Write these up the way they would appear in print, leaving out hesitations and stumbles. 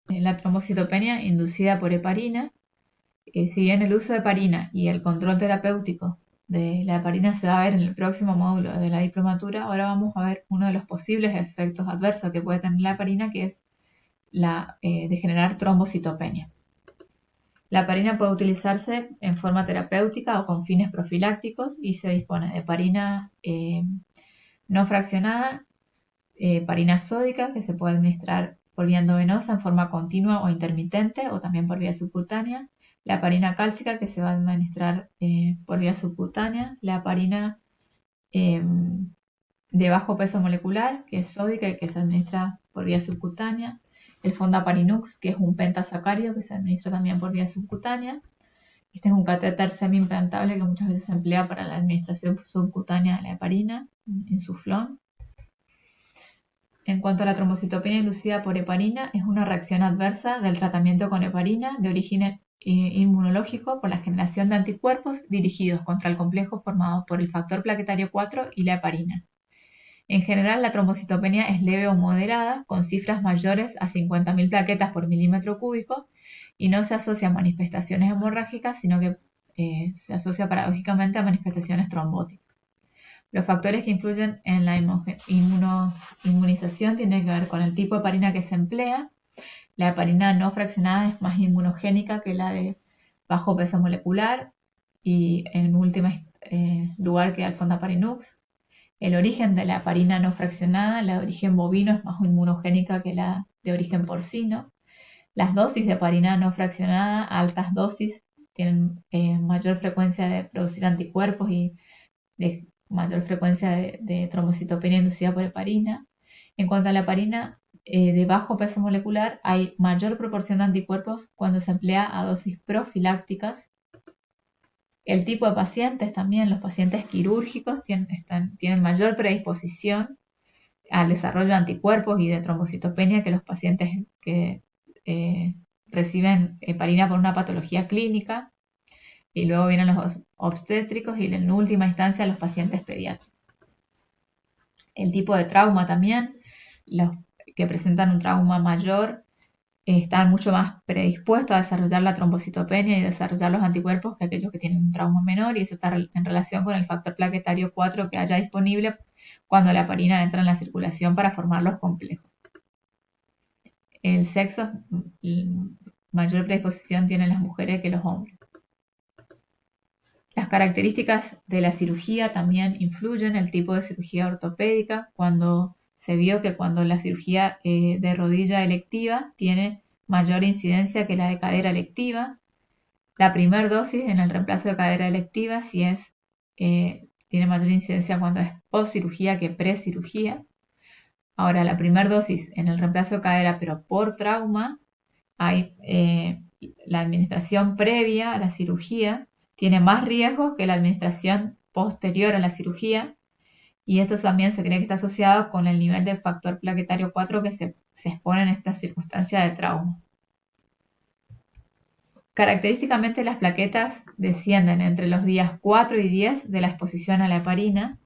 la trombocitopenia inducida por heparina. Si bien el uso de heparina y el control terapéutico de la heparina se va a ver en el próximo módulo de la diplomatura, ahora vamos a ver uno de los posibles efectos adversos que puede tener la heparina, que es la de generar trombocitopenia. La heparina puede utilizarse en forma terapéutica o con fines profilácticos y se dispone de heparina no fraccionada, heparina sódica, que se puede administrar por vía endovenosa en forma continua o intermitente o también por vía subcutánea, la heparina cálcica, que se va a administrar por vía subcutánea, la heparina de bajo peso molecular, que es sódica y que se administra por vía subcutánea, el fondaparinux, que es un pentasacárido que se administra también por vía subcutánea. Este es un catéter semi-implantable que muchas veces se emplea para la administración subcutánea de la heparina, insuflón. En cuanto a la trombocitopenia inducida por heparina, es una reacción adversa del tratamiento con heparina de origen inmunológico por la generación de anticuerpos dirigidos contra el complejo formado por el factor plaquetario 4 y la heparina. En general, la trombocitopenia es leve o moderada, con cifras mayores a 50.000 plaquetas por milímetro cúbico, y no se asocia a manifestaciones hemorrágicas, sino que se asocia paradójicamente a manifestaciones trombóticas. Los factores que influyen en la inmunización tienen que ver con el tipo de heparina que se emplea. La heparina no fraccionada es más inmunogénica que la de bajo peso molecular y en último lugar queda el fondaparinux. El origen de la heparina no fraccionada, la de origen bovino, es más inmunogénica que la de origen porcino. Las dosis de heparina no fraccionada, altas dosis, tienen mayor frecuencia de producir anticuerpos y de mayor frecuencia de trombocitopenia inducida por heparina. En cuanto a la heparina de bajo peso molecular, hay mayor proporción de anticuerpos cuando se emplea a dosis profilácticas. El tipo de pacientes también, los pacientes quirúrgicos tienen mayor predisposición al desarrollo de anticuerpos y de trombocitopenia que los pacientes que reciben heparina por una patología clínica. Y luego vienen los obstétricos y en última instancia los pacientes pediátricos. El tipo de trauma también, los que presentan un trauma mayor están mucho más predispuestos a desarrollar la trombocitopenia y desarrollar los anticuerpos que aquellos que tienen un trauma menor, y eso está en relación con el factor plaquetario 4 que haya disponible cuando la heparina entra en la circulación para formar los complejos. El sexo, mayor predisposición tienen las mujeres que los hombres. Las características de la cirugía también influyen, el tipo de cirugía ortopédica, cuando se vio que cuando la cirugía de rodilla electiva tiene mayor incidencia que la de cadera electiva. La primera dosis en el reemplazo de cadera electiva tiene mayor incidencia cuando es post-cirugía que pre-cirugía. Ahora, la primera dosis en el reemplazo de cadera, pero por trauma, hay la administración previa a la cirugía tiene más riesgos que la administración posterior a la cirugía, y esto también se cree que está asociado con el nivel de factor plaquetario 4 que se expone en esta circunstancia de trauma. Característicamente las plaquetas descienden entre los días 4 y 10 de la exposición a la heparina,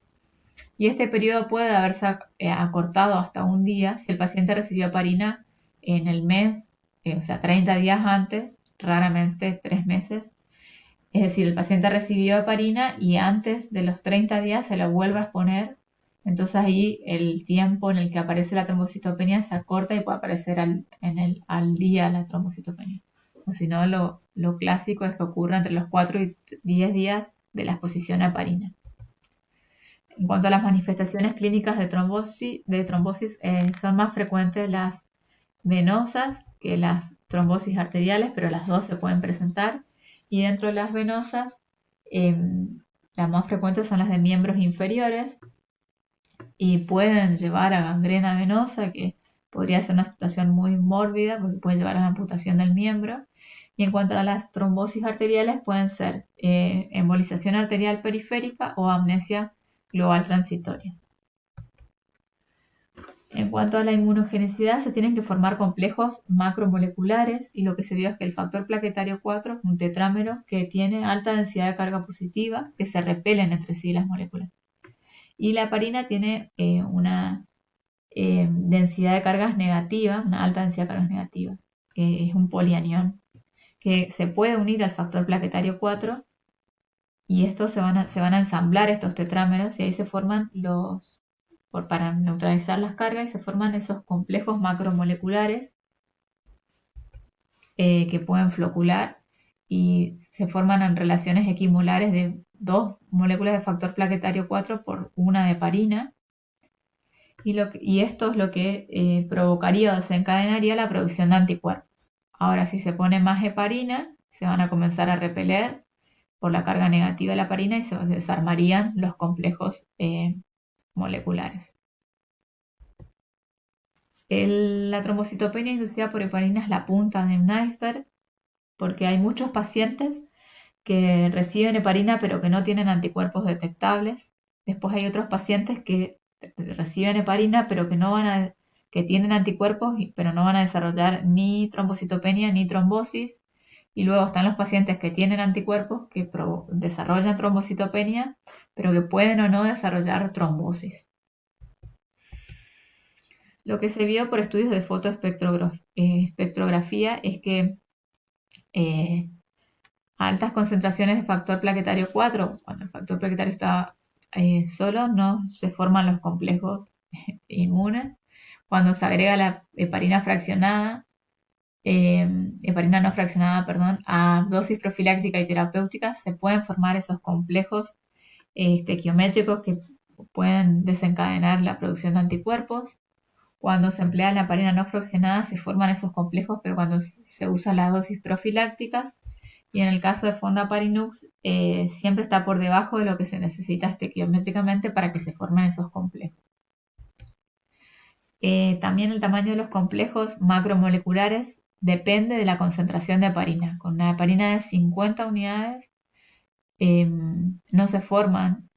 y este periodo puede haberse acortado hasta un día si el paciente recibió heparina en el mes, o sea 30 días antes, raramente 3 meses. Es decir, el paciente recibió heparina y antes de los 30 días se lo vuelve a exponer. Entonces ahí el tiempo en el que aparece la trombocitopenia se acorta y puede aparecer al día la trombocitopenia. O si no, lo clásico es que ocurra entre los 4 y 10 días de la exposición a heparina. En cuanto a las manifestaciones clínicas de trombosis son más frecuentes las venosas que las trombosis arteriales, pero las dos se pueden presentar. Y dentro de las venosas, las más frecuentes son las de miembros inferiores y pueden llevar a gangrena venosa, que podría ser una situación muy mórbida porque puede llevar a la amputación del miembro. Y en cuanto a las trombosis arteriales, pueden ser embolización arterial periférica o amnesia global transitoria. En cuanto a la inmunogenicidad, se tienen que formar complejos macromoleculares, y lo que se vio es que el factor plaquetario 4 es un tetrámero que tiene alta densidad de carga positiva, que se repelen entre sí las moléculas. Y la heparina tiene una densidad de cargas negativas, una alta densidad de cargas negativas. es un polianión que se puede unir al factor plaquetario 4 y estos se van a ensamblar estos tetrámeros y ahí se forman para neutralizar las cargas y se forman esos complejos macromoleculares que pueden flocular y se forman en relaciones equimolares de 2 moléculas de factor plaquetario 4 por una de heparina. Y esto es lo que provocaría o desencadenaría la producción de anticuerpos. Ahora, si se pone más heparina, se van a comenzar a repeler por la carga negativa de la heparina y se desarmarían los complejos moleculares. La trombocitopenia inducida por heparina es la punta de un iceberg porque hay muchos pacientes que reciben heparina pero que no tienen anticuerpos detectables. Después hay otros pacientes que reciben heparina pero que tienen anticuerpos pero no van a desarrollar ni trombocitopenia ni trombosis. Y luego están los pacientes que tienen anticuerpos que desarrollan trombocitopenia pero que pueden o no desarrollar trombosis. Lo que se vio por estudios de fotoespectrografía es que a altas concentraciones de factor plaquetario 4, cuando el factor plaquetario está solo, no se forman los complejos inmunes. Cuando se agrega la heparina no fraccionada, a dosis profiláctica y terapéutica, se pueden formar esos complejos estequiométricos que pueden desencadenar la producción de anticuerpos. Cuando se emplea la heparina no fraccionada se forman esos complejos, pero cuando se usan las dosis profilácticas, y en el caso de Fondaparinux siempre está por debajo de lo que se necesita estequiométricamente para que se formen esos complejos. También el tamaño de los complejos macromoleculares depende de la concentración de heparina. Con una heparina de 50 unidades no se forman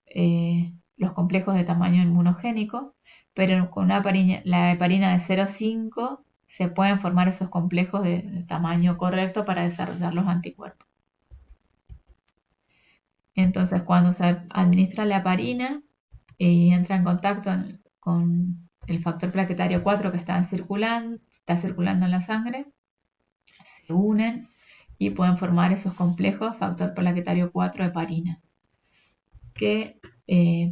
los complejos de tamaño inmunogénico, pero con la heparina de 0,5 se pueden formar esos complejos de tamaño correcto para desarrollar los anticuerpos. Entonces, cuando se administra la heparina y entra en contacto con el factor plaquetario 4 que está circulando en la sangre, se unen y pueden formar esos complejos factor plaquetario 4 heparina, que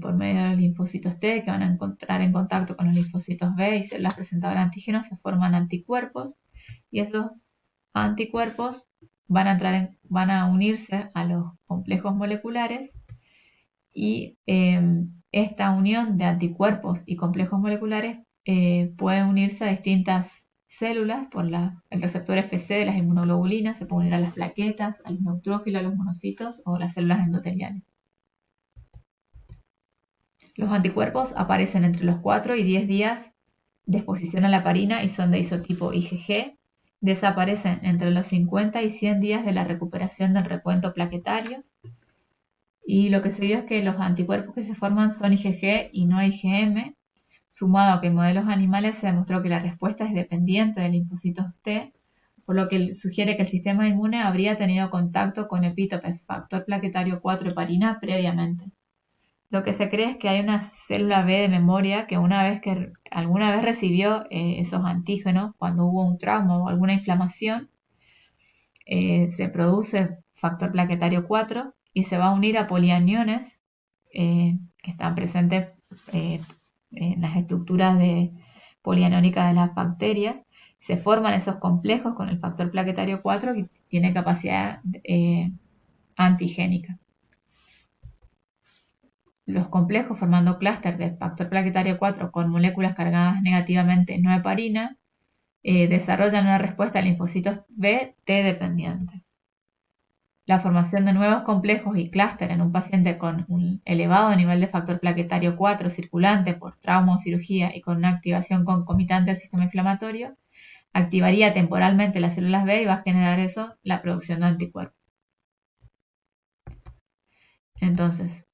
por medio de los linfocitos T que van a encontrar en contacto con los linfocitos B y células presentadoras de antígenos se forman anticuerpos y esos anticuerpos van a unirse a los complejos moleculares y esta unión de anticuerpos y complejos moleculares puede unirse a distintas células por el receptor Fc de las inmunoglobulinas, se puede unir a las plaquetas, a los neutrófilos, a los monocitos o las células endoteliales. Los anticuerpos aparecen entre los 4 y 10 días de exposición a la heparina y son de isotipo IgG. Desaparecen entre los 50 y 100 días de la recuperación del recuento plaquetario. Y lo que se vio es que los anticuerpos que se forman son IgG y no IgM, sumado a que en modelos animales se demostró que la respuesta es dependiente de linfocitos T, por lo que sugiere que el sistema inmune habría tenido contacto con epítopes factor plaquetario 4 heparina previamente. Lo que se cree es que hay una célula B de memoria que alguna vez recibió esos antígenos cuando hubo un trauma o alguna inflamación, se produce factor plaquetario 4 y se va a unir a polianiones que están presentes en las estructuras polianónicas de las bacterias. Se forman esos complejos con el factor plaquetario 4 que tiene capacidad antigénica. Los complejos formando clúster de factor plaquetario 4 con moléculas cargadas negativamente no heparina desarrollan una respuesta a linfocitos B T dependiente. La formación de nuevos complejos y clúster en un paciente con un elevado nivel de factor plaquetario 4 circulante por trauma o cirugía y con una activación concomitante del sistema inflamatorio activaría temporalmente las células B y va a generar la producción de anticuerpos. Entonces,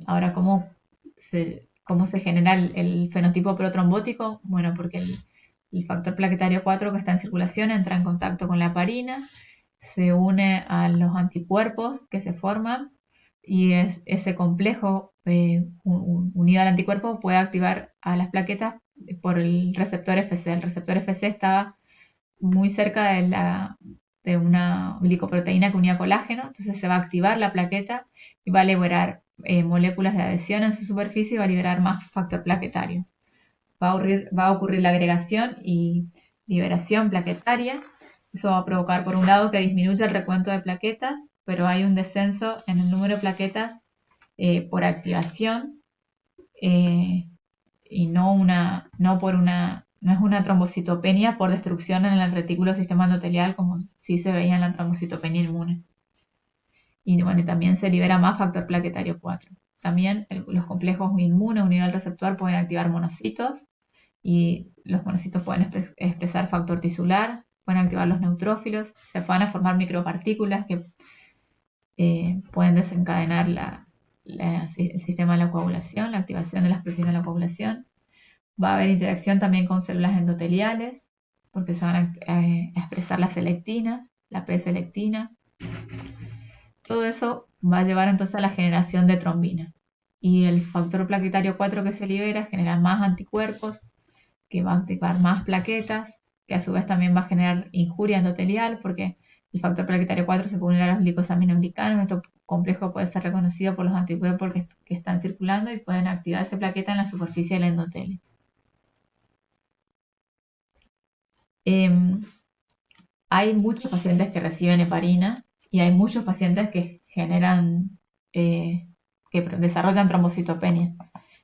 ahora, ¿cómo se genera el fenotipo protrombótico? Bueno, porque el factor plaquetario 4 que está en circulación entra en contacto con la heparina, se une a los anticuerpos que se forman y ese complejo unido al anticuerpo puede activar a las plaquetas por el receptor Fc. El receptor Fc estaba muy cerca de una glicoproteína que unía colágeno, entonces se va a activar la plaqueta y va a liberar moléculas de adhesión en su superficie y va a liberar más factor plaquetario. Va a ocurrir la agregación y liberación plaquetaria. Eso va a provocar, por un lado, que disminuya el recuento de plaquetas, pero hay un descenso en el número de plaquetas por activación y no es una trombocitopenia por destrucción en el retículo sistema endotelial como sí se veía en la trombocitopenia inmune. Y bueno, también se libera más factor plaquetario 4. También los complejos inmunes unidos al receptor pueden activar monocitos y los monocitos pueden expresar factor tisular, pueden activar los neutrófilos, se van a formar micropartículas que pueden desencadenar el sistema de la coagulación, la activación de las proteínas de la coagulación. Va a haber interacción también con células endoteliales, porque se van a expresar las selectinas, la P-selectina. Todo eso va a llevar entonces a la generación de trombina. Y el factor plaquetario 4 que se libera genera más anticuerpos, que va a activar más plaquetas, que a su vez también va a generar injuria endotelial, porque el factor plaquetario 4 se puede unir a los glicosaminoglicanos. Este complejo puede ser reconocido por los anticuerpos que están circulando y pueden activar esa plaqueta en la superficie del endotelio. Hay muchos pacientes que reciben heparina y hay muchos pacientes que que desarrollan trombocitopenia,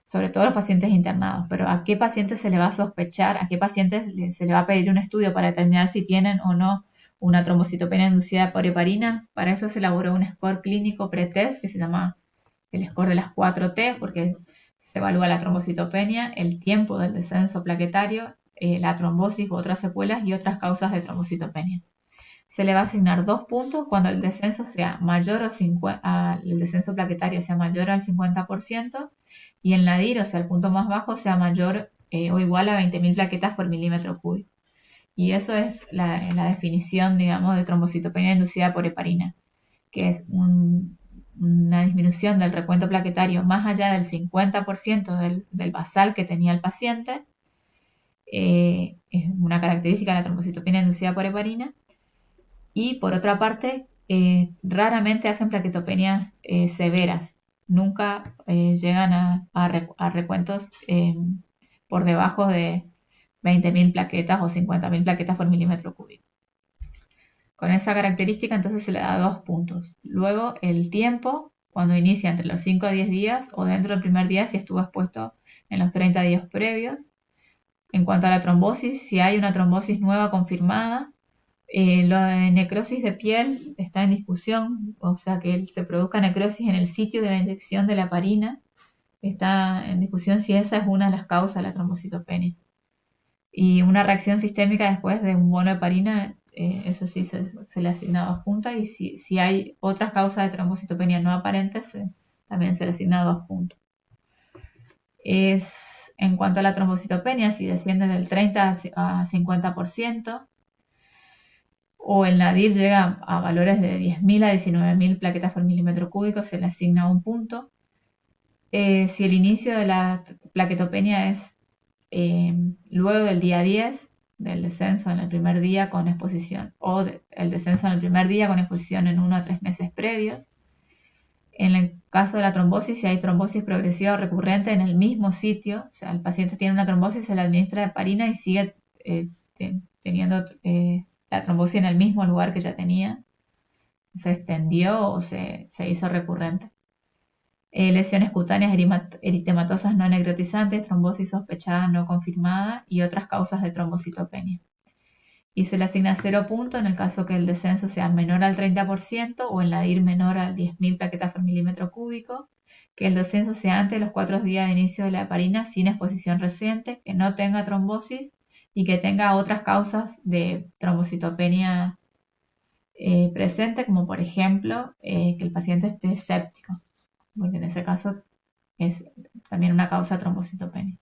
sobre todo los pacientes internados. Pero ¿a qué pacientes se le va a sospechar? ¿A qué pacientes se le va a pedir un estudio para determinar si tienen o no una trombocitopenia inducida por heparina? Para eso se elaboró un score clínico pretest que se llama el score de las 4T, porque se evalúa la trombocitopenia, el tiempo del descenso plaquetario, la trombosis u otras secuelas y otras causas de trombocitopenia. Se le va a asignar 2 puntos cuando el descenso sea mayor el descenso plaquetario sea mayor al 50% y el nadir, o sea, el punto más bajo, sea mayor o igual a 20.000 plaquetas por milímetro cúbico. Y eso es la definición, digamos, de trombocitopenia inducida por heparina, que es una disminución del recuento plaquetario más allá del 50% del basal que tenía el paciente. Es una característica de la trombocitopenia inducida por heparina. Y por otra parte, raramente hacen plaquetopenias severas. Nunca llegan a recuentos por debajo de 20.000 plaquetas o 50.000 plaquetas por milímetro cúbico. Con esa característica entonces se le da 2 puntos. Luego el tiempo, cuando inicia entre los 5 a 10 días o dentro del primer día si estuvo expuesto en los 30 días previos. En cuanto a la trombosis, si hay una trombosis nueva confirmada, lo de necrosis de piel está en discusión, o sea que se produzca necrosis en el sitio de la inyección de la heparina, está en discusión si esa es una de las causas de la trombocitopenia. Y una reacción sistémica después de un bono de heparina, eso sí se le asigna 2 puntos, y si hay otras causas de trombocitopenia no aparentes, también se le asigna 2 puntos. En cuanto a la trombocitopenia, si desciende del 30 a 50%, o el nadir llega a valores de 10.000 a 19.000 plaquetas por milímetro cúbico, se le asigna 1 punto. Si el inicio de la plaquetopenia es luego del día 10, del descenso en el primer día con exposición, o el descenso en el primer día con exposición en 1 a 3 meses previos. En el caso de la trombosis, si hay trombosis progresiva o recurrente en el mismo sitio, o sea, el paciente tiene una trombosis, se le administra heparina y sigue teniendo la trombosis en el mismo lugar que ya tenía, se extendió o se hizo recurrente. Lesiones cutáneas eritematosas no necrotizantes, trombosis sospechada no confirmada y otras causas de trombocitopenia. Y se le asigna 0 puntos en el caso que el descenso sea menor al 30% o el nadir menor a 10.000 plaquetas por milímetro cúbico, que el descenso sea antes de los 4 días de inicio de la heparina sin exposición reciente, que no tenga trombosis y que tenga otras causas de trombocitopenia presente, como por ejemplo que el paciente esté séptico, porque en ese caso es también una causa de trombocitopenia.